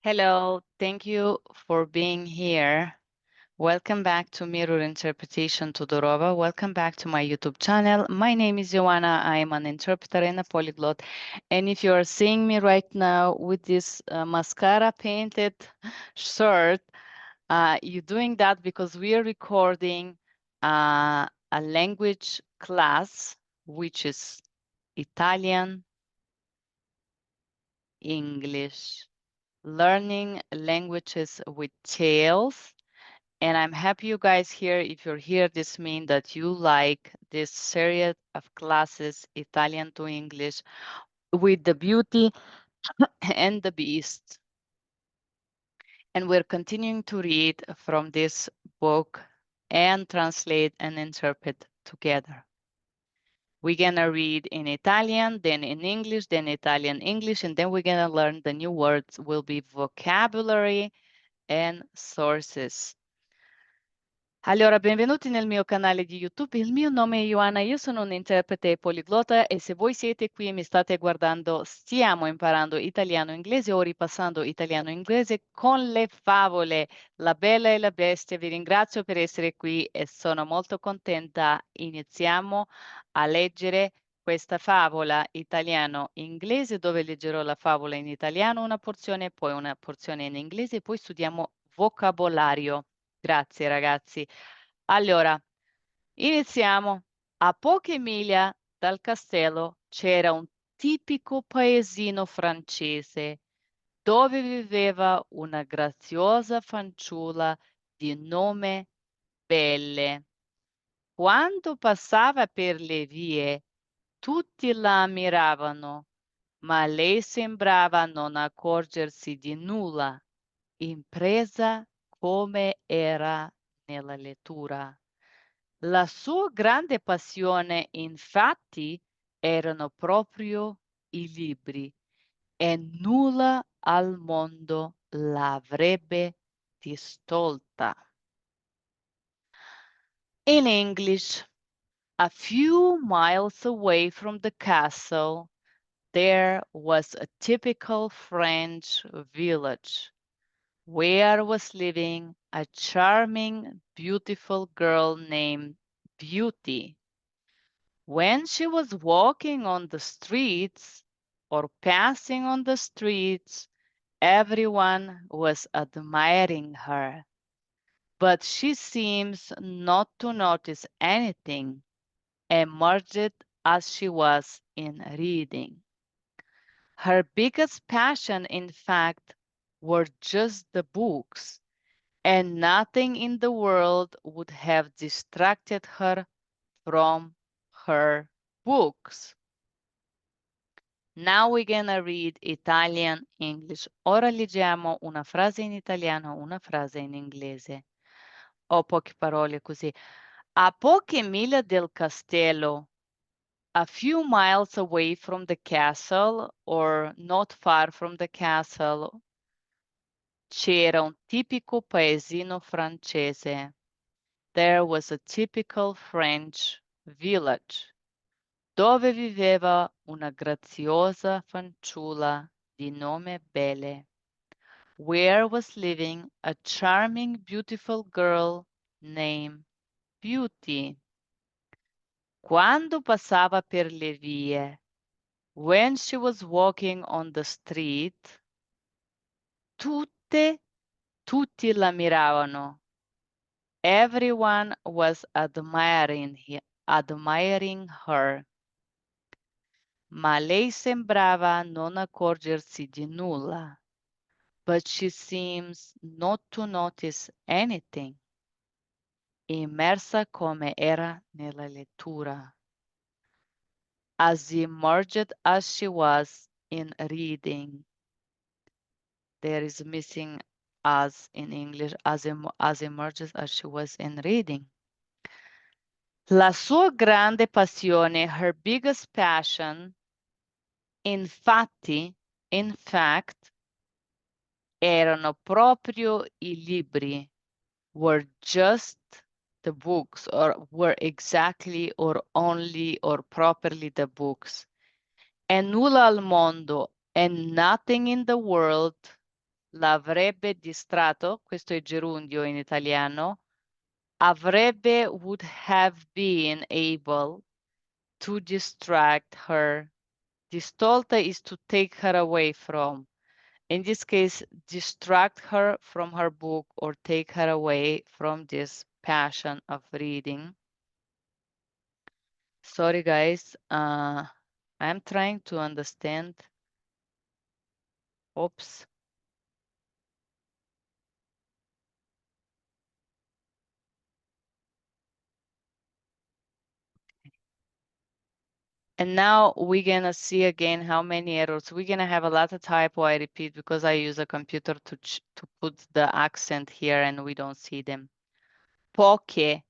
Hello, thank you for being here. Welcome back to Mirror Interpretation Todorova. Welcome back to my YouTube channel. My name is Joanna. I am an interpreter and a polyglot. And if you are seeing me right now with this mascara painted shirt, you're doing that because we are recording a language class, which is Italian, English, learning languages with tails. And I'm happy you guys here. If you're here, this means that you like this series of classes, Italian to English, with the beauty and the beast. And we're continuing to read from this book and translate and interpret together. We're gonna read in Italian, then in English, then Italian, English, and then we're gonna learn the new words will be vocabulary and sources. Allora, benvenuti nel mio canale di YouTube. Il mio nome è Ioana, io sono un interprete poliglota e se voi siete qui e mi state guardando, stiamo imparando italiano e inglese o ripassando italiano e inglese con le favole, La Bella e la Bestia. Vi ringrazio per essere qui e sono molto contenta. Iniziamo a leggere questa favola italiano-inglese dove leggerò la favola in italiano una porzione, poi una porzione in inglese e poi studiamo vocabolario. Grazie ragazzi. Allora, iniziamo. A poche miglia dal castello c'era un tipico paesino francese dove viveva una graziosa fanciulla di nome Belle. Quando passava per le vie, tutti la ammiravano, ma lei sembrava non accorgersi di nulla, impresa come era nella lettura. La sua grande passione, infatti, erano proprio i libri e nulla al mondo l'avrebbe distolta. In English, a few miles away from the castle, there was a typical French village where was living a charming, beautiful girl named Beauty. When she was walking on the streets or passing on the streets, everyone was admiring her. But she seems not to notice anything, immersed as she was in reading. Her biggest passion, in fact, were just the books, and nothing in the world would have distracted her from her books. Now we're gonna read Italian, English. Ora leggiamo una frase in italiano, una frase in inglese. Ho poche parole così. A poche miglia del castello, a few miles away from the castle, or not far from the castle, c'era un tipico paesino francese. There was a typical French village, dove viveva una graziosa fanciulla di nome Belle, where was living a charming, beautiful girl named Beauty. Quando passava per le vie, when she was walking on the street, tutti la miravano. Everyone was admiring her. Ma lei sembrava non accorgersi di nulla. But she seems not to notice anything. Immersa come era nella lettura. As immersed as she was in reading. There is missing as in English, as immersed as she was in reading. La sua grande passione, her biggest passion, infatti, in fact, erano proprio i libri, were just the books, or were exactly or only or properly the books. E nulla al mondo, and nothing in the world l'avrebbe distratto, questo è gerundio in italiano, avrebbe would have been able to distract her. Distolta is to take her away from. In this case, distract her from her book or take her away from this passion of reading. Sorry, guys. I'm trying to understand. Oops. And now we're gonna see again how many errors. We're gonna have a lot of typo, I repeat, because I use a computer to put the accent here and we don't see them. Poche,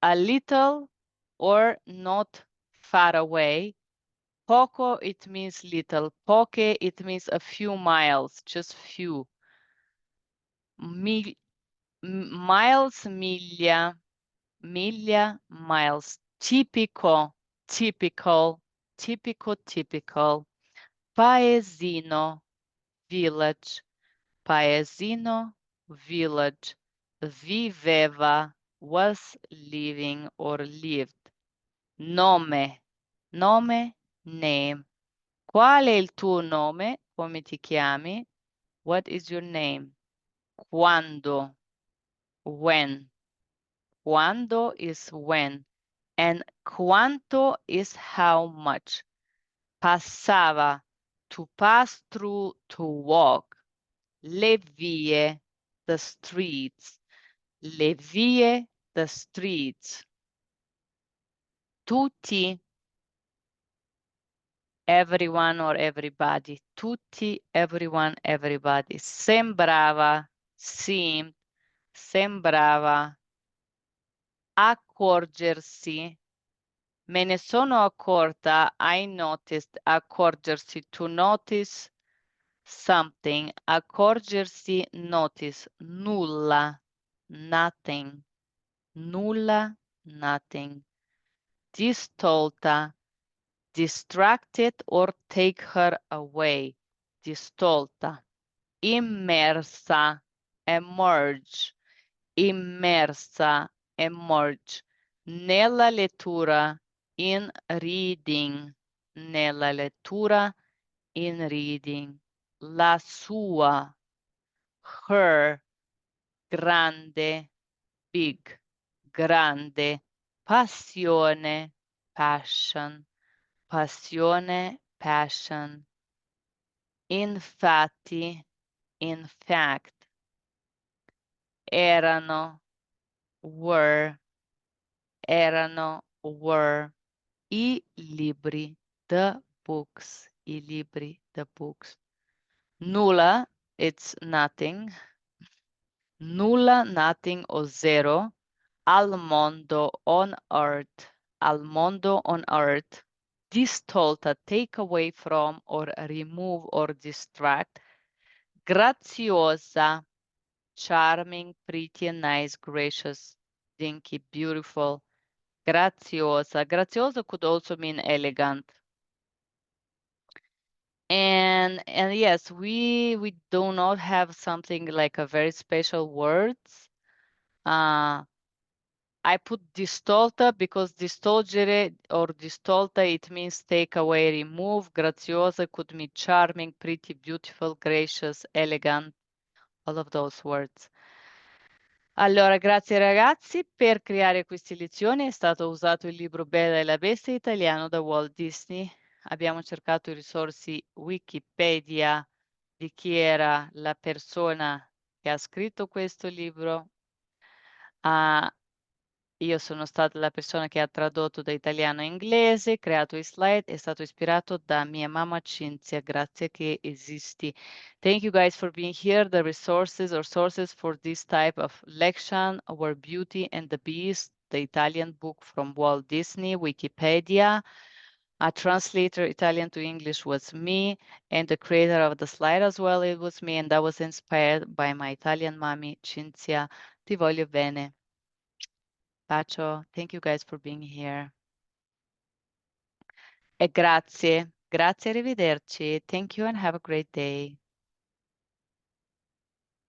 a little or not far away. Poco, it means little. Poche, it means a few miles, just few. Miles, miglia, miglia, miles. Tipico, typical, tipico, typical. Paesino, village. Paesino, village. Viveva, was living or lived. Nome, nome, name. Qual è il tuo nome? Come ti chiami? What is your name? Quando, when. Quando is when. And quanto is how much. Passava, to pass through, to walk. Le vie, the streets. Le vie, the streets. Tutti, everyone or everybody. Tutti, everyone, everybody. Sembrava, seemed, sembrava. Accorgersi. Me ne sono accorta. I noticed. Accorgersi. To notice something. Accorgersi. Notice. Nulla. Nothing. Nulla. Nothing. Distolta. Distracted or take her away. Distolta. Immersa. Emerge. Immersa. Emerge. Nella lettura. In reading. Nella lettura. In reading. La sua. Her. Grande. Big. Grande. Passione. Passion. Passione. Passion. Infatti. In fact. Erano. Were. Erano. Were. I libri. The books. I libri. The books. Nulla. It's nothing. Nulla, nothing o zero. Al mondo, on earth. Al mondo, on earth. Distolta, take away from or remove or distract. Graziosa, charming, pretty and nice, gracious, dinky, beautiful. Graziosa. Graziosa could also mean elegant. And yes, we do not have something like a very special words. I put distolta because distolgere or distolta, it means take away, remove. Graziosa could mean charming, pretty, beautiful, gracious, elegant, all of those words. Allora, grazie ragazzi. Per creare queste lezioni è stato usato il libro Bella e la Bestia italiano da Walt Disney. Abbiamo cercato i risorsi Wikipedia di chi era la persona che ha scritto questo libro. Io sono stata la persona che ha tradotto da italiano a inglese, creato i slide, è stato ispirato da mia mamma Cinzia. Grazie che esisti. Thank you guys for being here. The resources or sources for this type of lection were Beauty and the Beast, the Italian book from Walt Disney, Wikipedia. A translator Italian to English was me, and the creator of the slide as well, it was me, and that was inspired by my Italian mommy, Cinzia. Ti voglio bene. Bacio. Thank you guys for being here. E grazie. Grazie, arrivederci. Thank you and have a great day.